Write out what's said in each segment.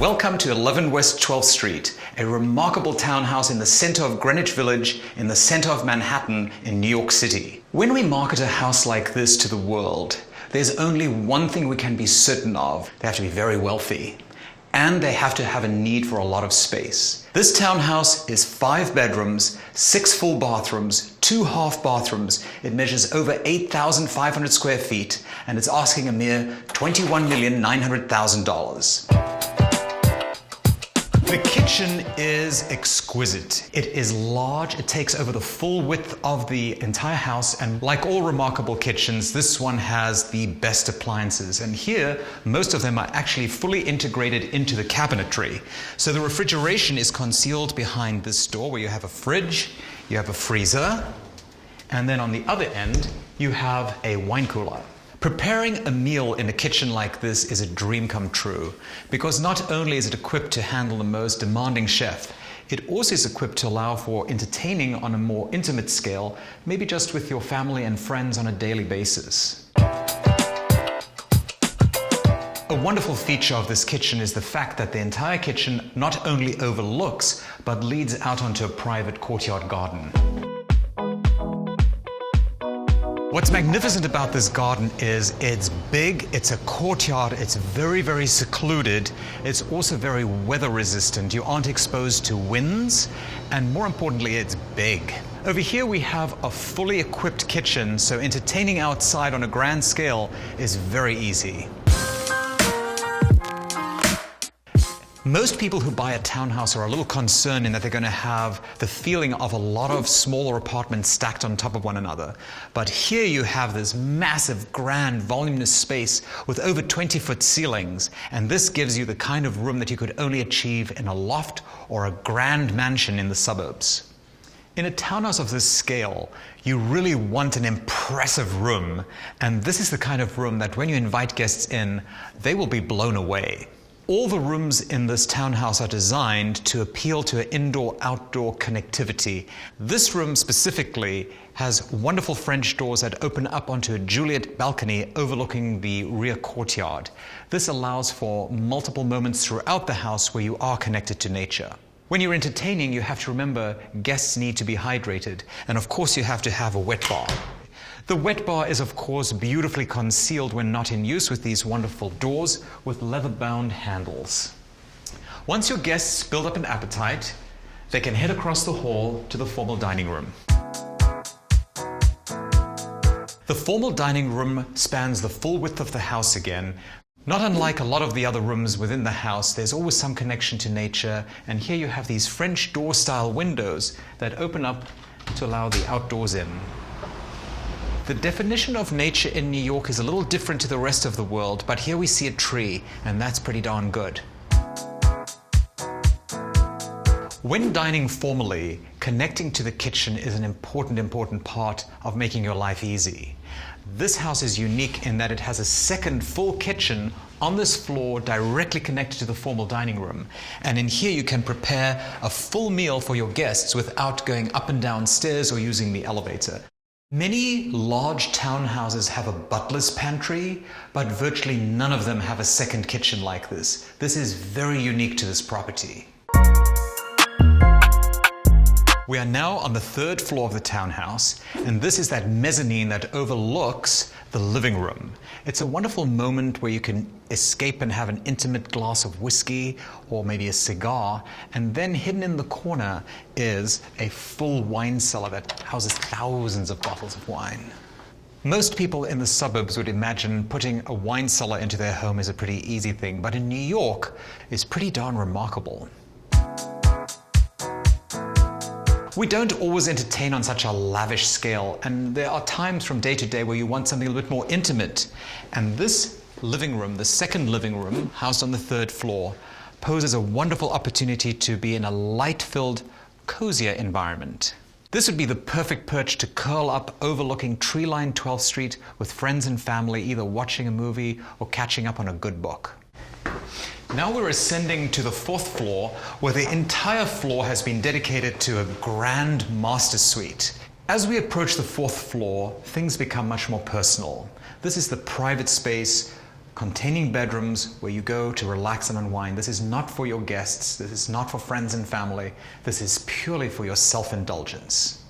Welcome to 11 West 12th Street, a remarkable townhouse in the center of Greenwich Village, in the center of Manhattan, in New York City. When we market a house like this to the world, there's only one thing we can be certain of. They have to be very wealthy, and they have to have a need for a lot of space. This townhouse is 5 bedrooms, 6 full bathrooms, 2 half bathrooms. It measures over 8,500 square feet, and it's asking a mere $21,900,000. The kitchen is exquisite. It is large. It takes over the full width of the entire house, and like all remarkable kitchens, this one has the best appliances. And here, most of them are actually fully integrated into the cabinetry. So the refrigeration is concealed behind this door, where you have a fridge, you have a freezer, and then on the other end, you have a wine cooler. Preparing a meal in a kitchen like this is a dream come true, because not only is it equipped to handle the most demanding chef, it also is equipped to allow for entertaining on a more intimate scale, maybe just with your family and friends on a daily basis. A wonderful feature of this kitchen is the fact that the entire kitchen not only overlooks, but leads out onto a private courtyard garden. What's magnificent about this garden is it's big, it's a courtyard, it's very, very secluded. It's also very weather resistant. You aren't exposed to winds, and more importantly, it's big. Over here we have a fully equipped kitchen, so entertaining outside on a grand scale is very easy. Most people who buy a townhouse are a little concerned in that they're going to have the feeling of a lot of smaller apartments stacked on top of one another. But here you have this massive, grand, voluminous space with over 20-foot ceilings, and this gives you the kind of room that you could only achieve in a loft or a grand mansion in the suburbs. In a townhouse of this scale, you really want an impressive room, and this is the kind of room that when you invite guests in, they will be blown away. All the rooms in this townhouse are designed to appeal to indoor-outdoor connectivity. This room specifically has wonderful French doors that open up onto a Juliet balcony overlooking the rear courtyard. This allows for multiple moments throughout the house where you are connected to nature. When you're entertaining, you have to remember guests need to be hydrated, and of course you have to have a wet bar. The wet bar is, of course, beautifully concealed when not in use with these wonderful doors with leather-bound handles. Once your guests build up an appetite, they can head across the hall to the formal dining room. The formal dining room spans the full width of the house again. Not unlike a lot of the other rooms within the house, there's always some connection to nature, and here you have these French door-style windows that open up to allow the outdoors in. The definition of nature in New York is a little different to the rest of the world, but here we see a tree, and that's pretty darn good. When dining formally, connecting to the kitchen is an important part of making your life easy. This house is unique in that it has a second full kitchen on this floor directly connected to the formal dining room. And in here you can prepare a full meal for your guests without going up and down stairs or using the elevator. Many large townhouses have a butler's pantry, but virtually none of them have a second kitchen like this. This is very unique to this property. We are now on the 3rd floor of the townhouse, and this is that mezzanine that overlooks the living room. It's a wonderful moment where you can escape and have an intimate glass of whiskey or maybe a cigar, and then hidden in the corner is a full wine cellar that houses thousands of bottles of wine. Most people in the suburbs would imagine putting a wine cellar into their home is a pretty easy thing, but in New York, it's pretty darn remarkable. We don't always entertain on such a lavish scale, and there are times from day to day where you want something a little bit more intimate. And this living room, the second living room, housed on the 3rd floor, poses a wonderful opportunity to be in a light-filled, cozier environment. This would be the perfect perch to curl up overlooking tree-lined 12th Street with friends and family, either watching a movie or catching up on a good book. Now we're ascending to the 4th floor, where the entire floor has been dedicated to a grand master suite. As we approach the 4th floor, things become much more personal. This is the private space containing bedrooms where you go to relax and unwind. This is not for your guests. This is not for friends and family. This is purely for your self-indulgence.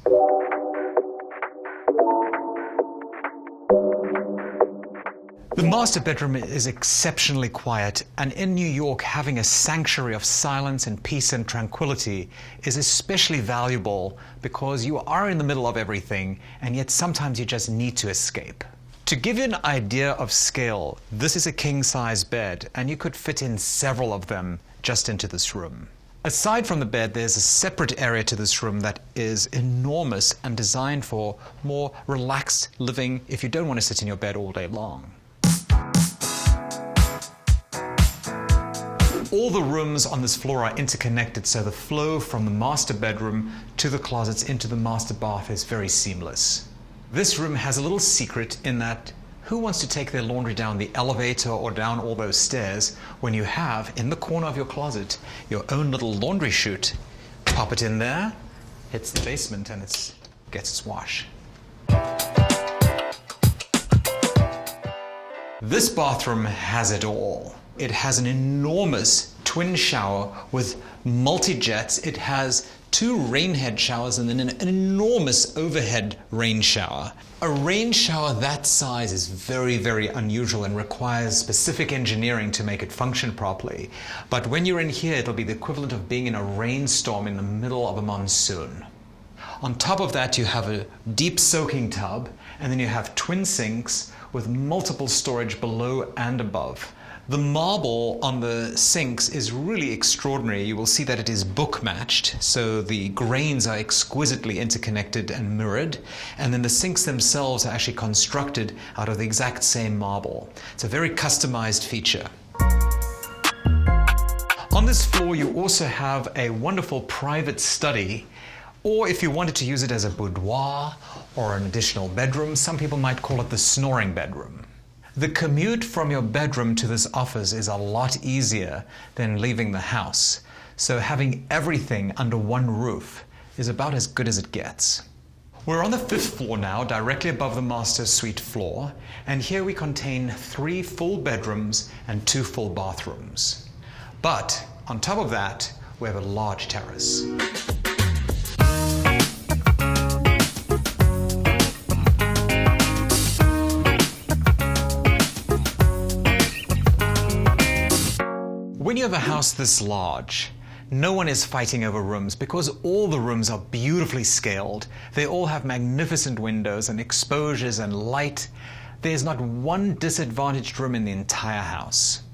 The master bedroom is exceptionally quiet, and in New York, having a sanctuary of silence and peace and tranquility is especially valuable because you are in the middle of everything, and yet sometimes you just need to escape. To give you an idea of scale, this is a king-size bed, and you could fit in several of them just into this room. Aside from the bed, there's a separate area to this room that is enormous and designed for more relaxed living if you don't want to sit in your bed all day long. All the rooms on this floor are interconnected, so the flow from the master bedroom to the closets into the master bath is very seamless. This room has a little secret in that who wants to take their laundry down the elevator or down all those stairs when you have, in the corner of your closet, your own little laundry chute? Pop it in there, hits the basement, and it gets its wash. This bathroom has it all. It has an enormous twin shower with multi-jets. It has 2 rain head showers and then an enormous overhead rain shower. A rain shower that size is very, very unusual and requires specific engineering to make it function properly. But when you're in here, it'll be the equivalent of being in a rainstorm in the middle of a monsoon. On top of that, you have a deep soaking tub, and then you have twin sinks with multiple storage below and above. The marble on the sinks is really extraordinary. You will see that it is book matched, so the grains are exquisitely interconnected and mirrored, and then the sinks themselves are actually constructed out of the exact same marble. It's a very customized feature. On this floor, you also have a wonderful private study, or if you wanted to use it as a boudoir or an additional bedroom, some people might call it the snoring bedroom. The commute from your bedroom to this office is a lot easier than leaving the house, so having everything under one roof is about as good as it gets. We're on the 5th floor now, directly above the master suite floor, and here we contain 3 full bedrooms and 2 full bathrooms. But on top of that, we have a large terrace. When you have a house this large, no one is fighting over rooms because all the rooms are beautifully scaled. They all have magnificent windows and exposures and light. There's not one disadvantaged room in the entire house.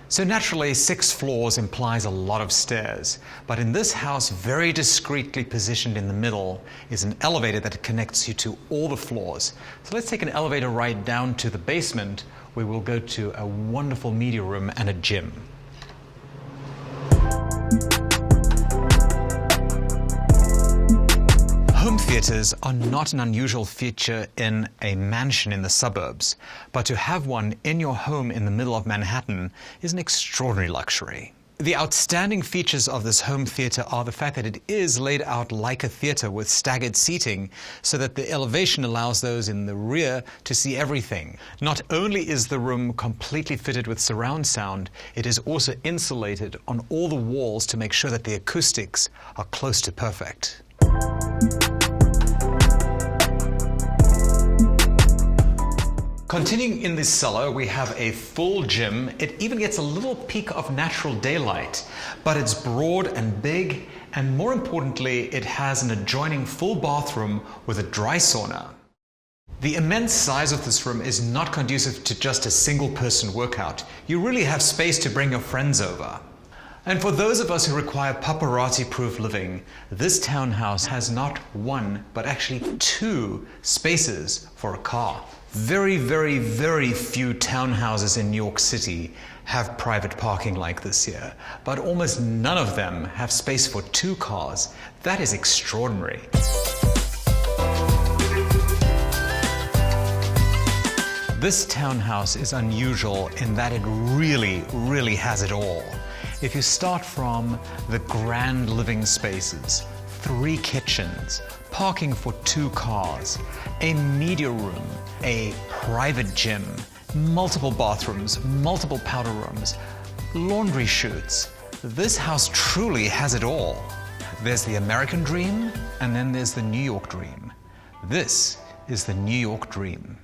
So naturally, 6 floors implies a lot of stairs. But in this house, very discreetly positioned in the middle, is an elevator that connects you to all the floors. So let's take an elevator ride down to the basement, where we'll go to a wonderful media room and a gym. Home theaters are not an unusual feature in a mansion in the suburbs, but to have one in your home in the middle of Manhattan is an extraordinary luxury. The outstanding features of this home theater are the fact that it is laid out like a theater with staggered seating, so that the elevation allows those in the rear to see everything. Not only is the room completely fitted with surround sound, it is also insulated on all the walls to make sure that the acoustics are close to perfect. Continuing in this cellar, we have a full gym. It even gets a little peek of natural daylight, but it's broad and big, and more importantly, it has an adjoining full bathroom with a dry sauna. The immense size of this room is not conducive to just a single-person workout. You really have space to bring your friends over. And for those of us who require paparazzi-proof living, this townhouse has not 1, but actually 2 spaces for a car. Very, very, very few townhouses in New York City have private parking like this here, but almost none of them have space for 2 cars. That is extraordinary. This townhouse is unusual in that it really, really has it all. If you start from the grand living spaces, 3 kitchens, parking for 2 cars, a media room, a private gym, multiple bathrooms, multiple powder rooms, laundry chutes. This house truly has it all. There's the American dream, and then there's the New York dream. This is the New York dream.